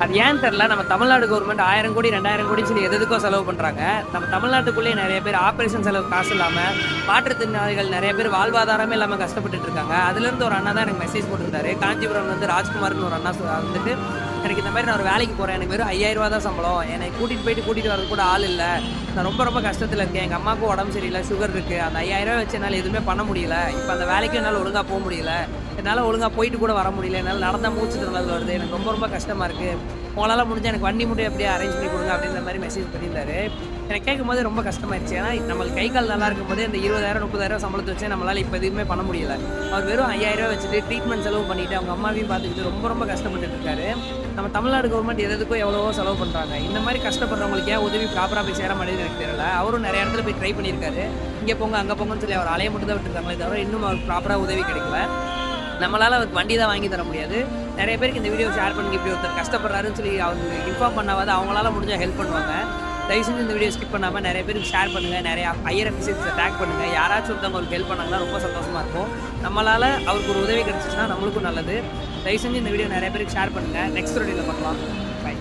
அது ஏன்னு தெரில. நம்ம தமிழ்நாடு கவர்மெண்ட் 1000 கோடி 2000 கோடி சொல்லி எதுக்கோ செலவு பண்ணுறாங்க. நம்ம தமிழ்நாட்டுக்குள்ளேயே நிறைய பேர் ஆப்ரேஷன் செலவு காசு இல்லாமல், மாற்றுத்திறனாளிகள் நிறைய பேர் வாழ்வாதாரமே இல்லாமல் கஷ்டப்பட்டுட்டு இருக்காங்க. அதுலேருந்து ஒரு அண்ணா தான் எனக்கு மெசேஜ் போட்டிருந்தாரு. காஞ்சிபுரம் வந்து ராஜ்குமார்னு ஒரு அண்ணா வந்துட்டு, எனக்கு இந்த மாதிரி நான் ஒரு வேலைக்கு போகிறேன், எனக்கு வெறும் 5000 ரூபா தான் சம்பளம், என்னை கூட்டிகிட்டு வரது கூட ஆள் இல்லை, நான் ரொம்ப கஷ்டத்தில் இருக்கேன், எங்கள் அம்மாவுக்கும் உடம்பு சரியில்லை, சுகர் இருக்குது, அந்த 5000 ரூபா வச்சு என்னால் எதுவுமே பண்ண முடியல, இப்போ அந்த வேலைக்கும் என்னால் ஒழுங்காக போக முடியல, என்னால் ஒழுங்காக போயிட்டு கூட வர முடியல, என்னால் நடந்தால் மூச்சு திணறல் வருது, எனக்கு ரொம்ப கஷ்டமாக இருக்குது, உங்களால் முடிஞ்சால் எனக்கு வண்டி மட்டும் எப்படியே அரேஞ்ச் பண்ணி கொடுங்க அப்படின்ற மாதிரி மெசேஜ் பண்ணியிருந்தாரு. எனக்கு கேட்கும்போது ரொம்ப கஷ்டமாயிருச்சு. ஏன்னா நம்மளுக்கு கை கால் நல்லா இருக்கும்போது அந்த 20,000 30,000 சம்பளத்தை வச்சு நம்மளால் இப்போ எதுவுமே பண்ண முடியல. அவர் வெறும் 5000 ரூபா வச்சுட்டு ட்ரீட்மெண்ட் செலவு பண்ணிவிட்டு அவங்க அம்மாவையும் பார்த்துக்கிட்டு ரொம்ப கஷ்டப்பட்டுட்டு இருக்காரு. நம்ம தமிழ்நாடு கவர்மெண்ட் எதுக்கும் எவ்வளவோ செலவு பண்ணுறாங்க. இந்த மாதிரி கஷ்டப்படுறவங்களுக்கு ஏன் உதவி ப்ராப்பராக போய் சேர மாட்டேங்குது எனக்கு தெரியல. அவரும் நிறைய இடத்துல போய் ட்ரை பண்ணியிருக்காரு. இங்கே போங்க அங்கே போங்கன்னு சொல்லி அவர் அலைய மட்டும் தான் விட்டுருக்காங்களே தவிர இன்னும் அவருக்கு ப்ராப்பராக உதவி கிடைக்கல. நம்மளால் அவருக்கு வண்டி தான் வாங்கி தர முடியாது. நிறைய பேருக்கு இந்த வீடியோ ஷேர் பண்ணி இப்படி ஒருத்தர் கஷ்டப்படுறாருன்னு சொல்லி அவங்க இன்ஃபார்ம் பண்ணாவது அவங்களால முடிஞ்சால் ஹெல்ப் பண்ணுவாங்க. தயவு செஞ்சு இந்த வீடியோ ஸ்கிப் பண்ணாமல் நிறைய பேருக்கு ஷேர் பண்ணுங்கள். நிறைய ஹையர் அஃபிஷியல்ஸை டேக் பண்ணுங்கள். யாராச்சும் ஒருத்தவங்க அவருக்கு ஹெல்ப் பண்ணாங்கன்னா ரொம்ப சந்தோஷமாக இருக்கும். நம்மளால் அவருக்கு ஒரு உதவி கிடச்சிச்சுன்னா நம்மளுக்கும் நல்லது. தயவு செஞ்சு இந்த வீடியோ நிறைய பேருக்கு ஷேர் பண்ணுங்கள். நெக்ஸ்ட் வீடியோவில் பார்க்கலாம். பை.